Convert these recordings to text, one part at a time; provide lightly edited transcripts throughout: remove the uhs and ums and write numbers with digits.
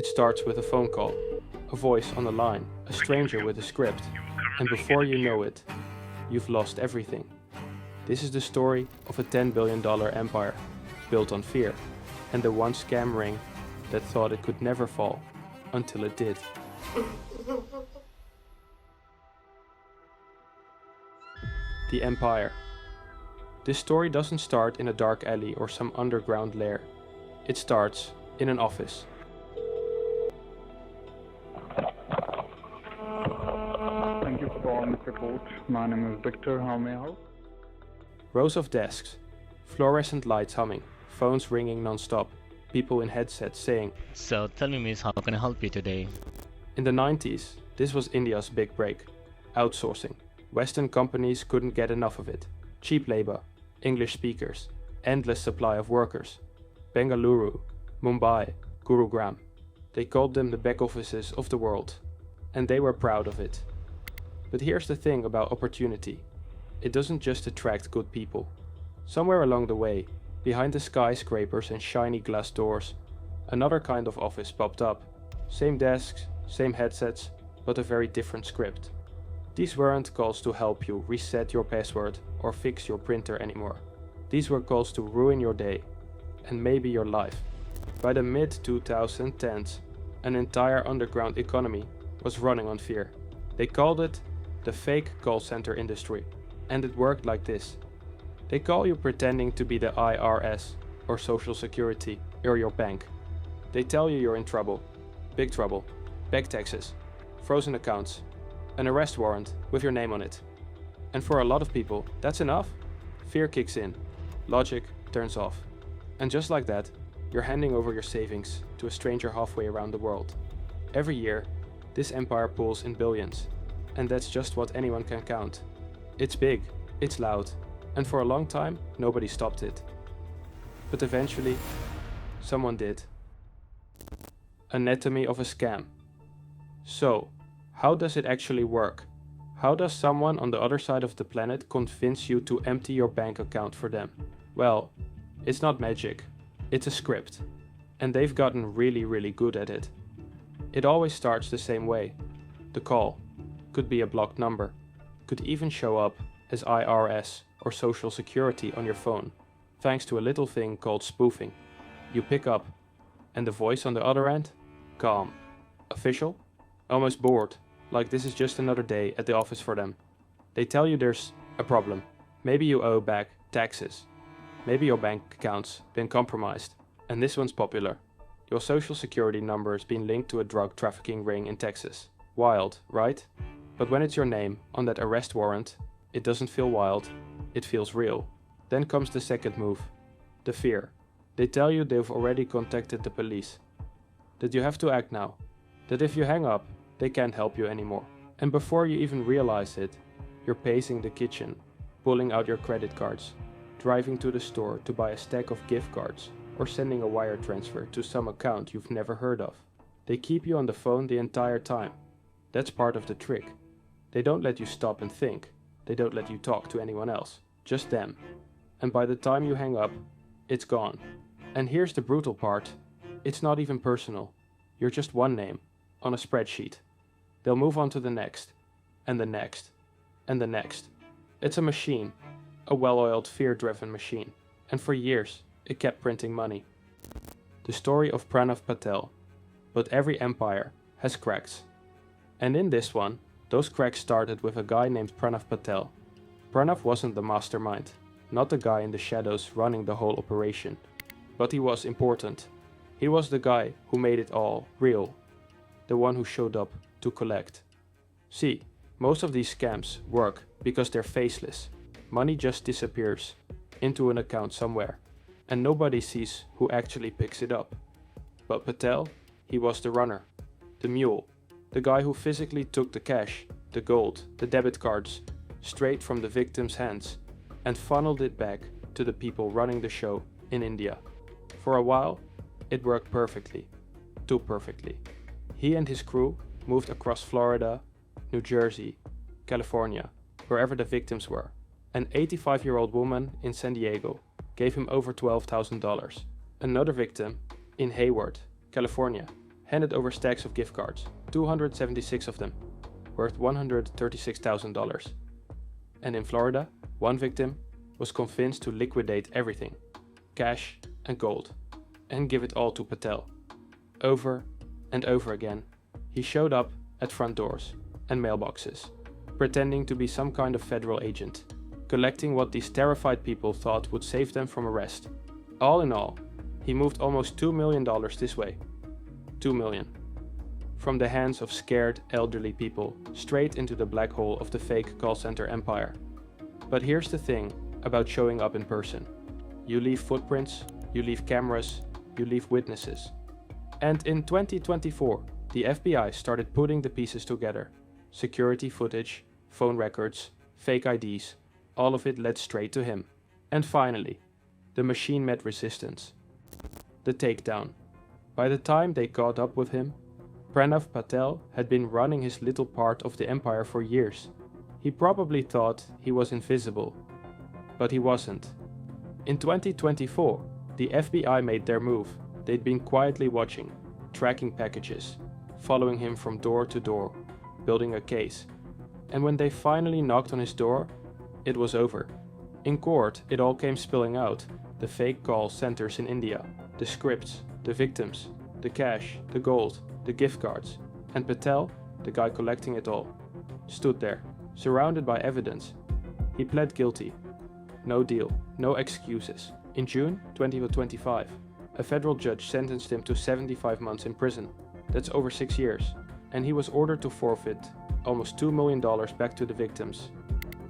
It starts with a phone call, a voice on the line, a stranger with a script, and before you know it, you've lost everything. This is the story of a $10 billion empire built on fear, and the one scam ring that thought it could never fall until it did. The Empire. This story doesn't start in a dark alley or some underground lair. It starts in an office. Thank you for calling this report. My name is Victor. How may I help? Rows of desks, fluorescent lights humming, phones ringing non-stop, people in headsets saying, So tell me, miss, how can I help you today? in the 90s, this was India's big break. Outsourcing. Western companies couldn't get enough of it. Cheap labor, English speakers, endless supply of workers. Bengaluru, Mumbai, Gurugram. They called them the back offices of the world. And they were proud of it. But here's the thing about opportunity. It doesn't just attract good people. Somewhere along the way, behind the skyscrapers and shiny glass doors, another kind of office popped up. Same desks, same headsets, but a very different script. These weren't calls to help you reset your password or fix your printer anymore. These were calls to ruin your day, and maybe your life. By the mid-2010s, an entire underground economy was running on fear. They called it the fake call center industry, and it worked like this. They call you pretending to be the IRS or Social Security or your bank. They tell you you're in trouble, big trouble, back taxes, frozen accounts, an arrest warrant with your name on it. And for a lot of people, that's enough. Fear kicks in, logic turns off. And just like that, you're handing over your savings to a stranger halfway around the world. Every year, this empire pulls in billions, and that's just what anyone can count. It's big, it's loud, and for a long time, nobody stopped it. But eventually, someone did. Anatomy of a scam. So, how does it actually work? How does someone on the other side of the planet convince you to empty your bank account for them? Well, it's not magic, it's a script. And they've gotten really good at it. It always starts the same way. The call could be a blocked number, could even show up as IRS or Social Security on your phone, thanks to a little thing called spoofing. You pick up, and the voice on the other end? Calm. Official? Almost bored, like this is just another day at the office for them. They tell you there's a problem. Maybe you owe back taxes. Maybe your bank account's been compromised, and this one's popular. Your social security number has been linked to a drug trafficking ring in Texas. Wild, right? But when it's your name on that arrest warrant, it doesn't feel wild, it feels real. Then comes the second move, the fear. They tell you they've already contacted the police, that you have to act now, that if you hang up, they can't help you anymore. And before you even realize it, you're pacing the kitchen, pulling out your credit cards, driving to the store to buy a stack of gift cards, or sending a wire transfer to some account you've never heard of. They keep you on the phone the entire time. That's part of the trick. They don't let you stop and think. They don't let you talk to anyone else, just them. And by the time you hang up, it's gone. And here's the brutal part. It's not even personal. You're just one name, on a spreadsheet. They'll move on to the next, and the next, and the next. It's a machine, a well-oiled, fear-driven machine. And for years, it kept printing money. The story of Pranav Patel. But every empire has cracks. And in this one, those cracks started with a guy named Pranav Patel. Pranav wasn't the mastermind, not the guy in the shadows running the whole operation. But he was important. He was the guy who made it all real. The one who showed up to collect. See, most of these scams work because they're faceless. Money just disappears into an account somewhere, and nobody sees who actually picks it up. But Patel, he was the runner, the mule, the guy who physically took the cash, the gold, the debit cards, straight from the victim's hands, and funneled it back to the people running the show in India. For a while, it worked perfectly, too perfectly. He and his crew moved across Florida, New Jersey, California, wherever the victims were. An 85-year-old woman in San Diego gave him over $12,000. Another victim in Hayward, California, handed over stacks of gift cards, 276 of them, worth $136,000. And in Florida, one victim was convinced to liquidate everything, cash and gold, and give it all to Patel. Over and over again, he showed up at front doors and mailboxes, pretending to be some kind of federal agent, collecting what these terrified people thought would save them from arrest. All in all, he moved almost $2 million this way. $2 million. From the hands of scared elderly people straight into the black hole of the fake call center empire. But here's the thing about showing up in person. You leave footprints, you leave cameras, you leave witnesses. And in 2024, the FBI started putting the pieces together. Security footage, phone records, fake IDs, all of it led straight to him. And finally, the machine met resistance. The takedown. By the time they caught up with him, Pranav Patel had been running his little part of the empire for years. He probably thought he was invisible, but he wasn't. In 2024, the FBI made their move. They'd been quietly watching, tracking packages, following him from door to door, building a case. And when they finally knocked on his door, it was over. In court, it all came spilling out. The fake call centers in India, the scripts, the victims, the cash, the gold, the gift cards. And Patel, the guy collecting it all, stood there, surrounded by evidence. He pled guilty. No deal, no excuses. In June 2025, a federal judge sentenced him to 75 months in prison. That's over 6 years. And he was ordered to forfeit almost $2 million back to the victims.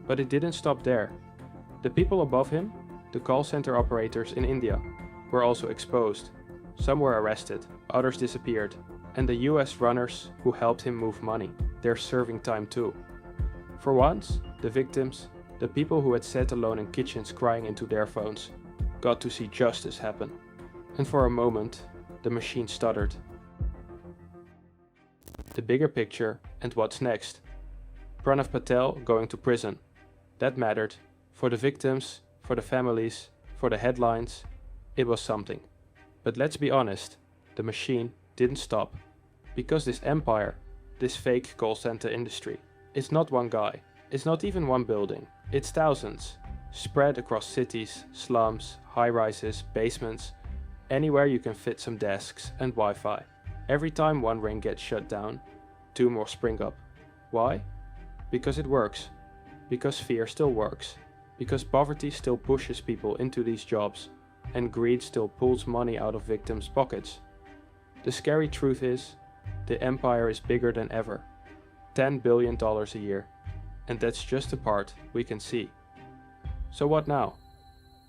But it didn't stop there. The people above him, the call center operators in India, were also exposed. Some were arrested, others disappeared. And the US runners who helped him move money, they're serving time too. For once, the victims, the people who had sat alone in kitchens crying into their phones, got to see justice happen. And for a moment, the machine stuttered. The bigger picture and what's next. Pranav Patel going to prison. That mattered. For the victims, for the families, for the headlines, it was something. But let's be honest, the machine didn't stop. Because this empire, this fake call center industry, it's not one guy, it's not even one building, it's thousands, spread across cities, slums, high-rises, basements, anywhere you can fit some desks and Wi-Fi. Every time one ring gets shut down, 2 more spring up. Why? Because it works. Because fear still works. Because poverty still pushes people into these jobs, and greed still pulls money out of victims' pockets. The scary truth is, the empire is bigger than ever. $10 billion a year. And that's just the part we can see. So what now?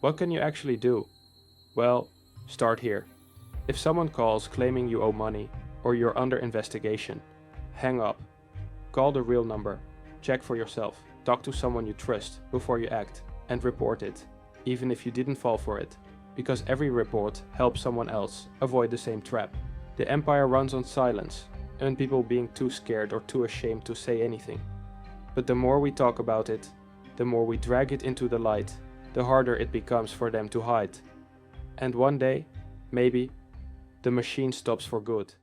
What can you actually do? Well, start here. If someone calls claiming you owe money, or you're under investigation, hang up. Call the real number. Check for yourself. Talk to someone you trust before you act, and report it, even if you didn't fall for it. Because every report helps someone else avoid the same trap. The empire runs on silence, and people being too scared or too ashamed to say anything. But the more we talk about it, the more we drag it into the light, the harder it becomes for them to hide. And one day, maybe, the machine stops for good.